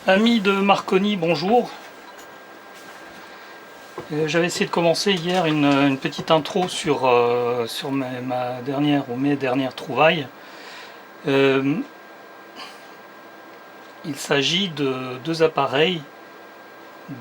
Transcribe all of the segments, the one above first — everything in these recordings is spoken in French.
Amis de Marconi, bonjour. J'avais essayé de commencer hier une petite intro sur ma dernière ou mes dernières trouvailles. Il s'agit de deux appareils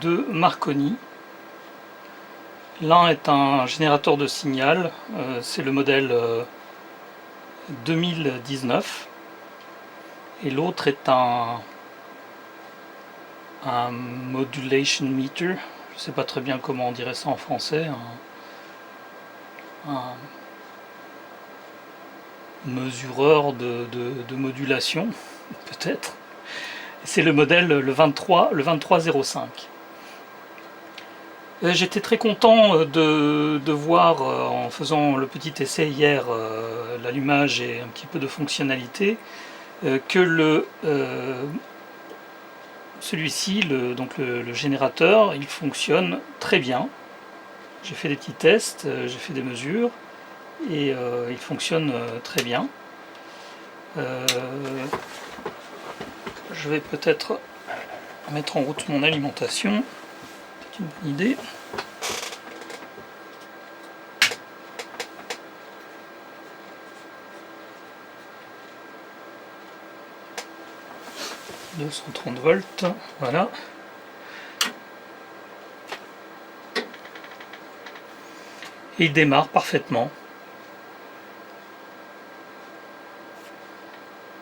de Marconi. L'un est un générateur de signal, c'est le modèle 2019, et l'autre est un modulation meter. Je ne sais pas très bien comment on dirait ça en français, un mesureur de modulation, peut-être. C'est le modèle le 2305. J'étais très content de voir, en faisant le petit essai hier, l'allumage et un petit peu de fonctionnalité, que celui-ci, donc le générateur, il fonctionne très bien. J'ai fait des petits tests, j'ai fait des mesures, et il fonctionne très bien. Je vais peut-être mettre en route mon alimentation, c'est une bonne idée. « 230 volts, voilà. Et il démarre parfaitement.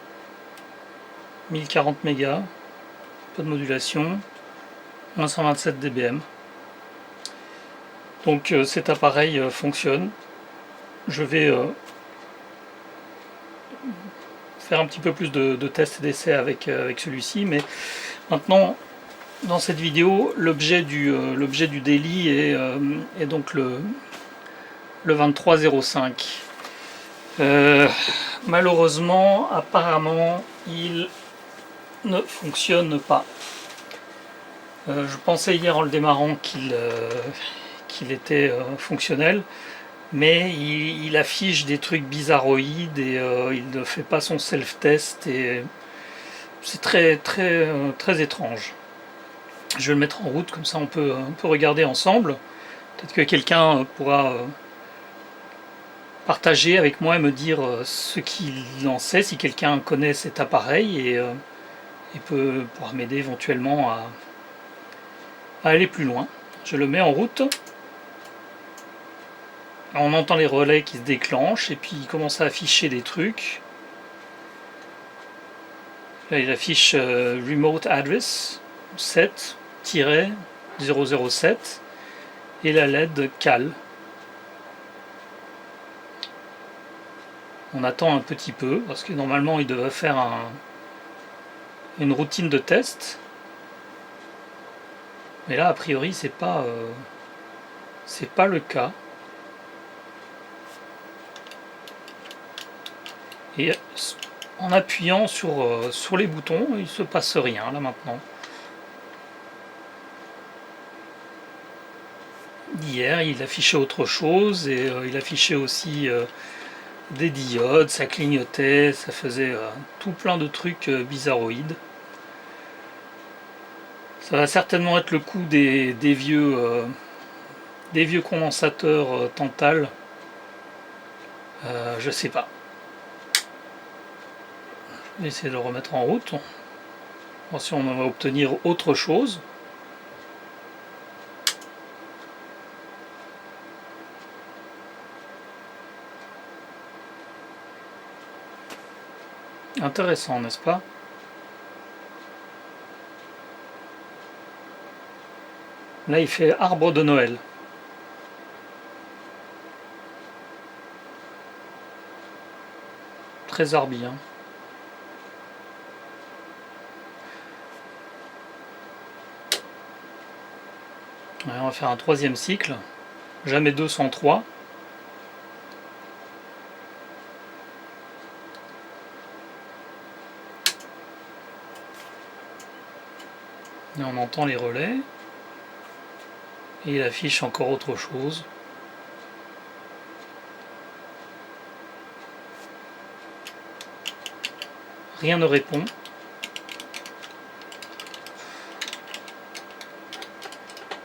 « 1040 mégas, pas de modulation, moins 127 dBm. Donc cet appareil fonctionne. Je vais faire un petit peu plus de tests et d'essais avec celui-ci, mais maintenant, dans cette vidéo, l'objet du daily est donc le 2305. Malheureusement, apparemment, il ne fonctionne pas. Je pensais hier en le démarrant qu'il était fonctionnel, mais il affiche des trucs bizarroïdes et il ne fait pas son self-test et c'est très étrange. Je vais le mettre en route, comme ça on peut regarder ensemble. Peut-être que quelqu'un pourra partager avec moi et me dire ce qu'il en sait, si quelqu'un connaît cet appareil et pourra m'aider éventuellement à aller plus loin. Je le mets en route. On entend les relais qui se déclenchent et puis il commence à afficher des trucs. Là il affiche Remote Address 7-007 et la LED CAL. On attend un petit peu parce que normalement il devrait faire une routine de test. Mais là a priori c'est pas le cas. Et en appuyant sur les boutons, il ne se passe rien là maintenant. Hier, il affichait autre chose et il affichait aussi des diodes, ça clignotait, ça faisait tout plein de trucs bizarroïdes. Ça va certainement être le coup des vieux condensateurs Tantal. Je sais pas. Je vais essayer de le remettre en route. Voir si on va obtenir autre chose. Intéressant, n'est-ce pas? Là, il fait arbre de Noël. Très arbi, hein. Ouais, on va faire un troisième cycle. Jamais 2 sans 3. Et on entend les relais. Et il affiche encore autre chose. Rien ne répond.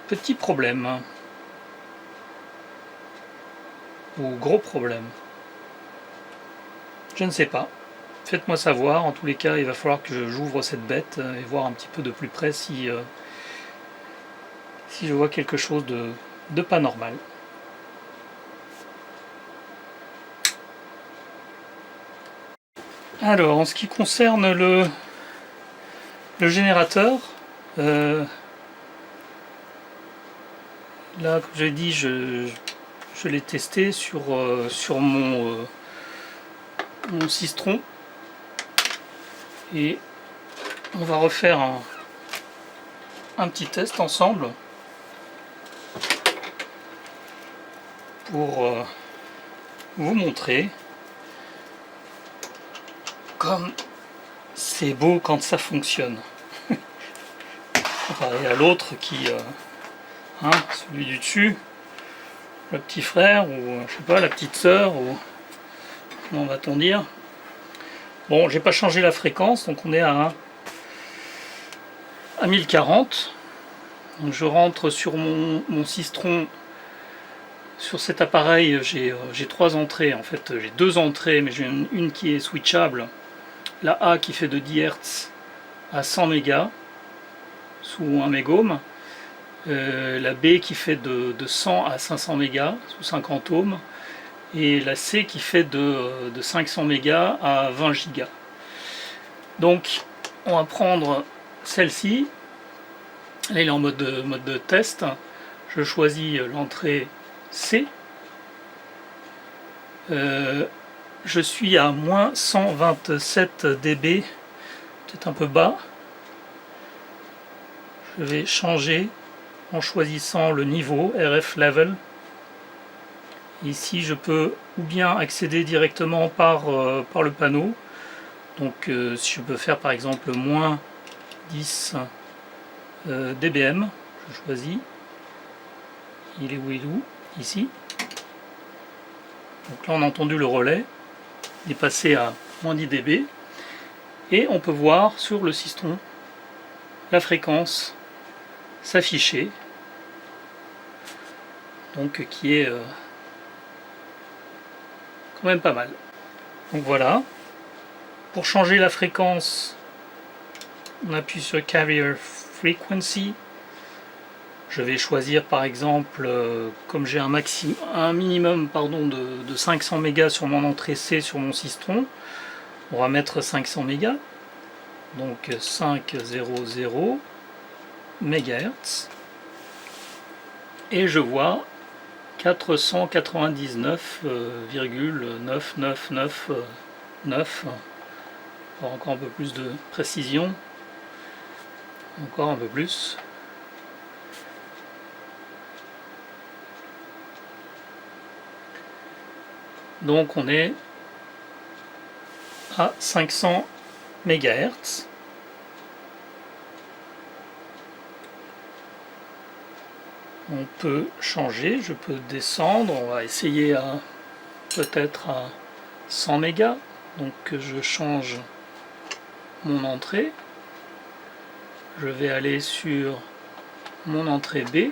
petit problème. Ou gros problème. Je ne sais pas. Faites-moi savoir. En tous les cas, il va falloir que j'ouvre cette bête et voir un petit peu de plus près si je vois quelque chose de pas normal. Alors, en ce qui concerne le générateur, là, comme j'ai dit, je l'ai testé sur mon cistron. Et on va refaire un petit test ensemble pour vous montrer comme c'est beau quand ça fonctionne. Comparé à l'autre qui, celui du dessus, le petit frère ou je sais pas, la petite sœur ou comment va-t-on dire. Bon, j'ai pas changé la fréquence, donc on est à 1040. Donc je rentre sur mon cistron. Sur cet appareil, j'ai 3 entrées. En fait, j'ai 2 entrées, mais j'ai une qui est switchable. La A qui fait de 10 Hz à 100 mégas sous 1 mégahome. La B qui fait de 100 à 500 mégas sous 50 ohms. Et la C qui fait de 500 mégas à 20 gigas. Donc, on va prendre celle-ci. Là, il est en mode de test. Je choisis l'entrée C. Je suis à moins 127 dB, peut-être un peu bas. Je vais changer en choisissant le niveau RF Level. Ici, je peux ou bien accéder directement par le panneau. Donc, si je peux faire par exemple moins 10 dBm, je choisis. Il est où? Ici. Donc là, on a entendu le relais. Il est passé à moins 10 dB. Et on peut voir sur le cistron la fréquence s'afficher. Donc qui est quand même pas mal. Donc voilà. Pour changer la fréquence, on appuie sur Carrier Frequency. Je vais choisir par exemple, comme j'ai un minimum de 500 mégas sur mon entrée C sur mon cistron, on va mettre 500 mégas, donc 500 MHz, et je vois 499,9999, pour encore un peu plus de précision, encore un peu plus. Donc on est à 500 MHz. On peut changer, je peux descendre, on va essayer peut-être à 100 mégas. Donc je change mon entrée. Je vais aller sur mon entrée B.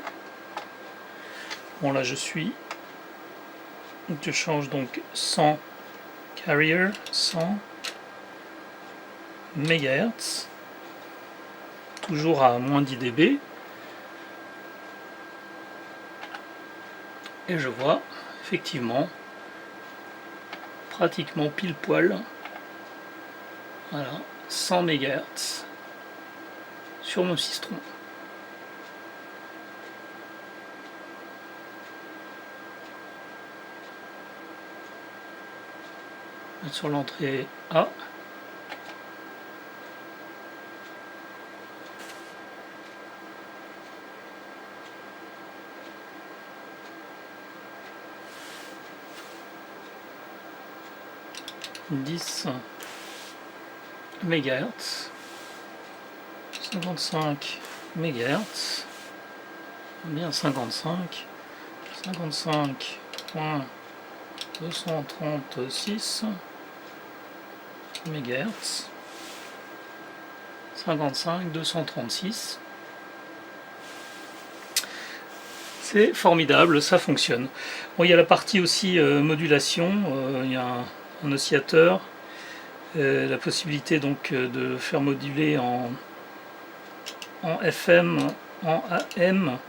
Bon là je change donc 100 carrier, 100 MHz, toujours à moins 10 dB. Et je vois effectivement pratiquement pile poil, voilà, 100 MHz sur mon cistron. Sur l'entrée A. « 10 MHz, 55 MHz, bien 55.236 MHz, 55.236. C'est formidable, ça fonctionne. Bon, il y a la partie aussi modulation, il y a un oscillateur, la possibilité donc de faire moduler en FM, en AM,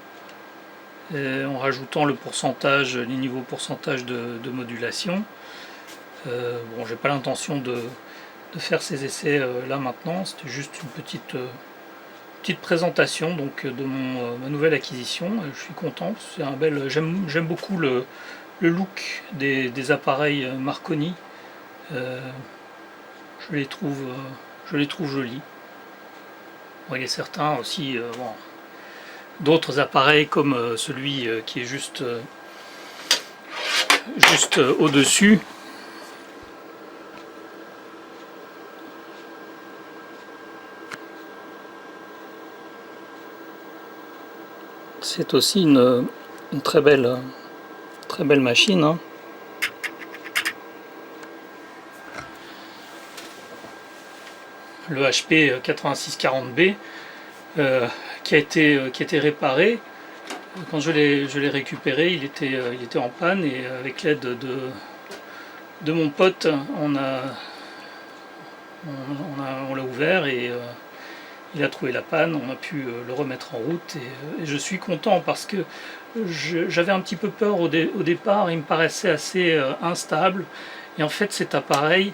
en rajoutant le pourcentage, les niveaux pourcentage de modulation. Bon, j'ai pas l'intention de faire ces essais là maintenant, c'était juste une petite présentation donc de ma nouvelle acquisition. Je suis content, c'est un bel, j'aime beaucoup le look des appareils Marconi. Je les trouve jolis. Bon, il y a certains aussi, bon, d'autres appareils comme celui qui est juste au-dessus. C'est aussi une très belle machine, hein. Le HP 8640B qui a été réparé. Quand je l'ai récupéré, il était en panne, et avec l'aide de mon pote, on l'a ouvert, et il a trouvé la panne, on a pu le remettre en route, et je suis content parce que j'avais un petit peu peur au départ, il me paraissait assez instable, et en fait cet appareil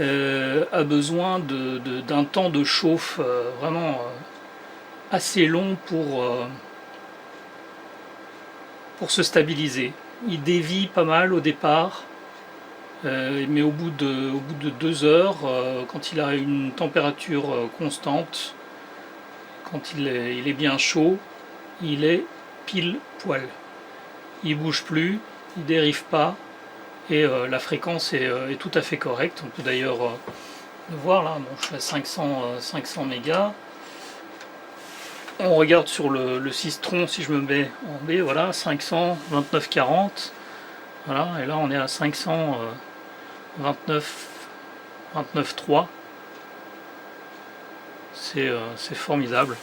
a besoin d'un temps de chauffe vraiment assez long pour se stabiliser. Il dévie pas mal au départ, mais au bout de 2 heures, quand il a une température constante, quand il est bien chaud, il est pile poil. Il bouge plus, il dérive pas, et la fréquence est tout à fait correcte. On peut d'ailleurs le voir là. Bon, je suis à 500 mégas. On regarde sur le Sistron, si je me mets en B, voilà, 500, 29,40. Voilà, et là on est à 500, 29,3. C'est formidable.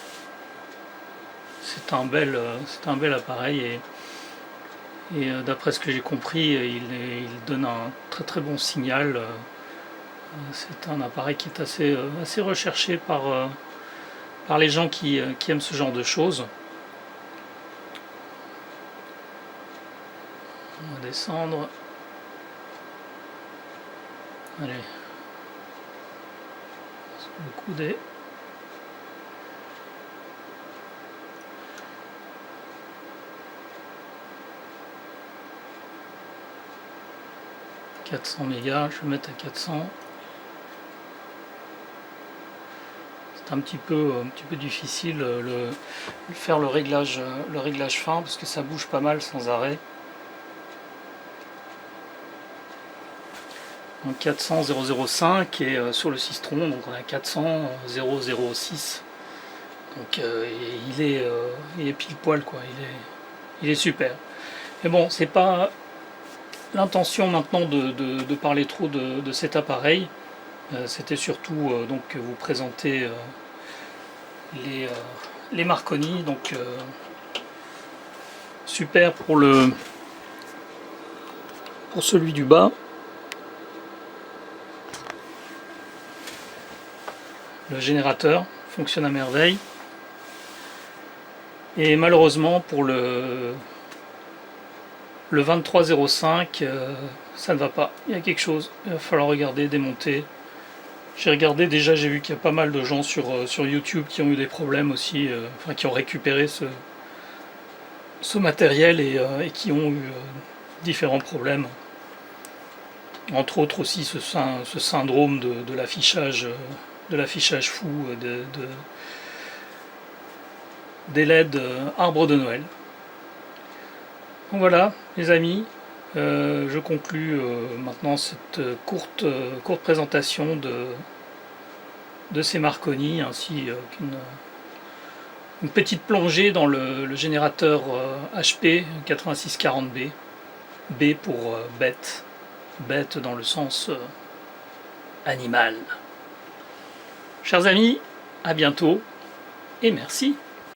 C'est un bel appareil, et d'après ce que j'ai compris, il donne un très très bon signal. C'est un appareil qui est assez recherché par les gens qui aiment ce genre de choses. On va descendre. Allez. Le coude. « 400 mégas, je vais mettre à 400. C'est un petit peu difficile de faire le réglage fin, parce que ça bouge pas mal sans arrêt. Donc 400 005, et sur le Sistron donc on a 400 006. Donc il est pile poil, quoi. Il est super. Mais bon, c'est pas l'intention maintenant de parler trop de cet appareil. C'était surtout donc vous présenter les Marconi. Donc super pour celui du bas. Le générateur fonctionne à merveille. Et malheureusement pour le 2305, ça ne va pas. Il y a quelque chose. Il va falloir regarder, démonter. J'ai regardé déjà, j'ai vu qu'il y a pas mal de gens sur YouTube qui ont eu des problèmes aussi, enfin qui ont récupéré ce matériel, et qui ont eu différents problèmes. Entre autres aussi ce syndrome de l'affichage fou des LED arbre de Noël. Donc voilà les amis, je conclus maintenant cette courte présentation de ces Marconi, ainsi qu'une petite plongée dans le générateur HP 8640B, B pour bête dans le sens animal. Chers amis, à bientôt, et merci.